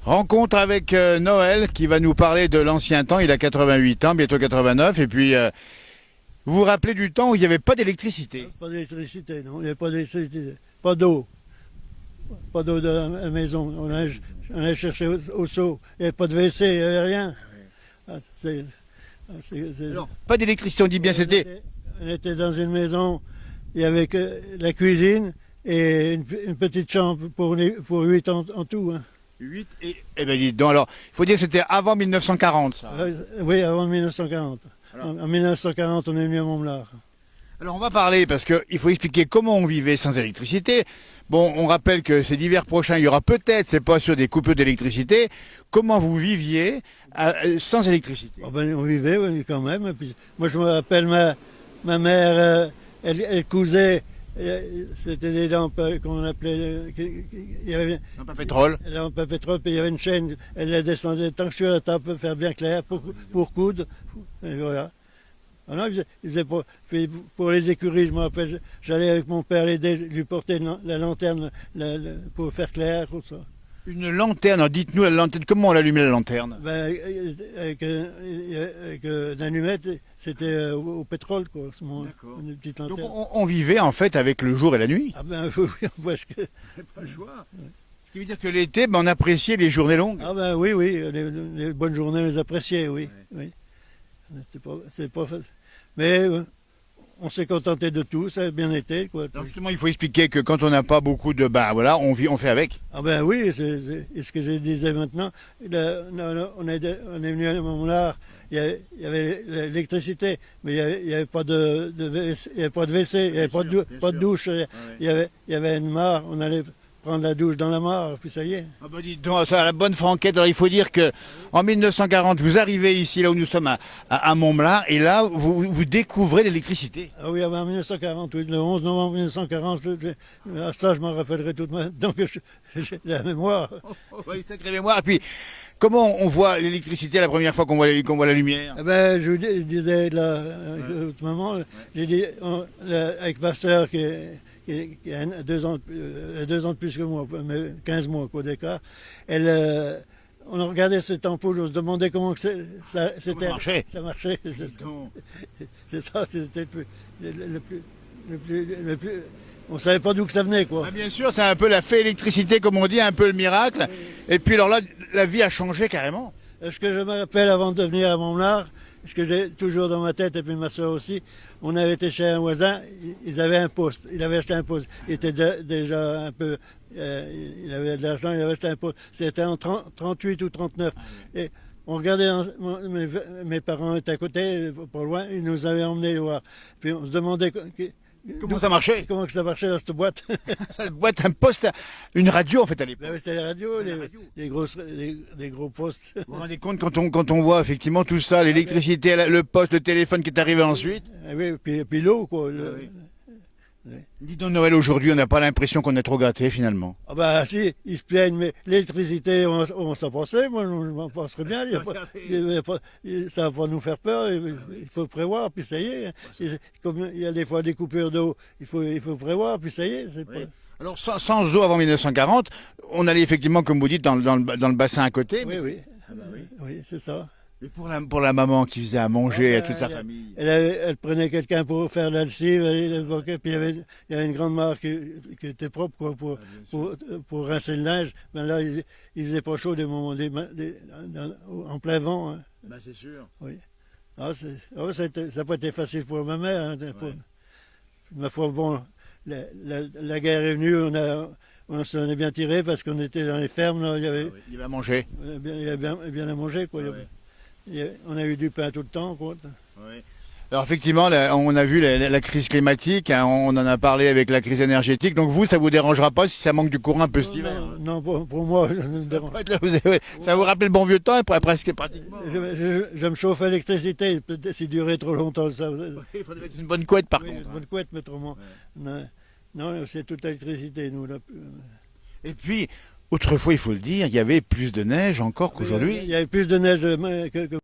Rencontre avec Noël qui va nous parler de l'ancien temps. Il a 88 ans, bientôt 89. Et puis, vous vous rappelez du temps où il n'y avait pas d'électricité? Pas d'électricité, non, il n'y avait pas d'électricité. Pas d'eau. Pas d'eau de la maison. On allait chercher au seau. Il n'y avait pas de WC, il n'y avait rien. Ah, Alors, pas d'électricité, on dit bien c'était... On était dans une maison, il y avait que la cuisine et une petite chambre pour 8 en tout. Hein. 8 et... Eh bien, dites donc, alors, il faut dire que c'était avant 1940, ça. Oui, avant 1940. En 1940, on est venu à Montbéliard. Alors on va parler parce qu'il faut expliquer comment on vivait sans électricité. Bon, on rappelle que c'est l'hiver prochain, il y aura peut-être, c'est pas sûr, des coupures d'électricité. Comment vous viviez sans électricité? Oh ben, on vivait oui, quand même. Et puis, moi je me rappelle ma mère, elle cousait, c'était des lampes qu'on appelait, il y avait Lampe à pétrole. des lampes à pétrole, puis il y avait une chaîne, elle la descendait tant que je suis à la table pour faire bien clair, pour coudre. Et voilà. Ah non, puis pour les écuries, je me rappelle, j'allais avec mon père l'aider, lui porter la lanterne pour faire clair, tout ça. Une lanterne, alors dites-nous la lanterne, comment on allumait la lanterne? Ben, avec une allumette, c'était au pétrole, quoi, une petite Donc lanterne. on vivait en fait avec le jour et la nuit. Ah ben oui, parce que... Pas le choix. Ce qui veut dire que l'été, ben, on appréciait les journées longues. Ah ben oui, les bonnes journées, on les appréciait, oui. Oui. C'était pas facile. Mais on s'est contenté de tout, ça a bien été, quoi. Alors justement, il faut expliquer que quand on n'a pas beaucoup de... Ben voilà, on vit, on fait avec. Ah ben oui, c'est ce que je disais maintenant. On est venu à Montbéliard, il y avait l'électricité, mais il n'y avait pas de WC, il n'y avait pas de WC, il n'y avait pas de douche. Il y avait une mare, on allait prendre la douche dans la mare, puis ça y est. Ah bah dites donc, ça, la bonne franquette. Alors il faut dire que en 1940, vous arrivez ici, là où nous sommes à Montbéliard, et là, vous découvrez l'électricité. Ah oui, en 1940, oui, le 11 novembre 1940, ça je m'en rappellerai toute ma... Donc j'ai la mémoire. Oui, sacrée mémoire. Et puis, comment on voit l'électricité la première fois qu'on voit la lumière? Eh ben, je disais là, toute maman, j'ai dit, avec ma soeur qui a 2 ans, 2 ans de plus que moi, mais 15 mois quoi d'écart, on regardait cette ampoule, on se demandait comment que c'était. Ça marchait. Ça marchait. C'est ça, c'était le plus. On savait pas d'où que ça venait, quoi. Ah, bien sûr, c'est un peu la fée électricité, comme on dit, un peu le miracle. Et puis alors là, la vie a changé carrément. Ce que je me rappelle avant de venir à Montbéliard, ce que j'ai toujours dans ma tête, et puis ma soeur aussi, on avait été chez un voisin, ils avaient un poste, il avait acheté un poste, il était déjà un peu, il avait de l'argent, il avait acheté un poste, c'était en 38 ou 39. Et on regardait, mes parents étaient à côté, pas loin, ils nous avaient emmenés voir. Puis on se demandait Comment ça marchait? comment que ça marchait dans cette boîte. Ça boîte, un poste, une radio en fait à l'époque. Ben oui, c'était les radios, les gros postes. Vous vous rendez compte quand on voit effectivement tout ça, l'électricité, le poste, le téléphone qui est arrivé ensuite? Ah oui, puis l'eau, quoi. Oui. Dis donc Noël, aujourd'hui, on n'a pas l'impression qu'on est trop gâté finalement. Ah bah si, ils se plaignent, mais l'électricité, on s'en passait, moi je m'en passerais bien, ça va pas nous faire peur, il faut prévoir, puis ça y est. Comme il y a des fois des coupures d'eau, il faut prévoir, puis ça y est. Oui. Alors sans eau avant 1940, on allait effectivement, comme vous dites, dans le bassin à côté. Oui, mais... oui. Ah bah oui. Oui, c'est ça. Mais pour la maman qui faisait à manger à toute sa famille. Elle prenait quelqu'un pour faire la lessive, elle évoquait, puis il y avait une grande mare qui était propre quoi, pour rincer le linge. Mais là, il faisait pas chaud des moments, en plein vent. Hein. Bah c'est sûr. Oui. Ah, ça n'a pas été facile pour ma mère. Hein, ma foi, bon, la guerre est venue, on s'en est bien tiré parce qu'on était dans les fermes. Là, il y avait à manger. il y avait bien à manger. Quoi. On a eu du pain tout le temps. Quoi. Oui. Alors effectivement, on a vu la crise climatique, hein, on en a parlé avec la crise énergétique. Donc vous, ça vous dérangera pas si ça manque du courant un peu cet hiver? Non, pour moi, ça ne me dérange pas. Ça vous rappelle le bon vieux temps, presque pratiquement. Je me chauffe à l'électricité, si durer trop longtemps. Ça, il faudrait mettre une bonne couette par contre. Une bonne couette, mais autrement. Ouais. Non, c'est toute l'électricité, nous. Là. Et puis, autrefois, il faut le dire, il y avait plus de neige encore qu'aujourd'hui. Il y avait plus de neige que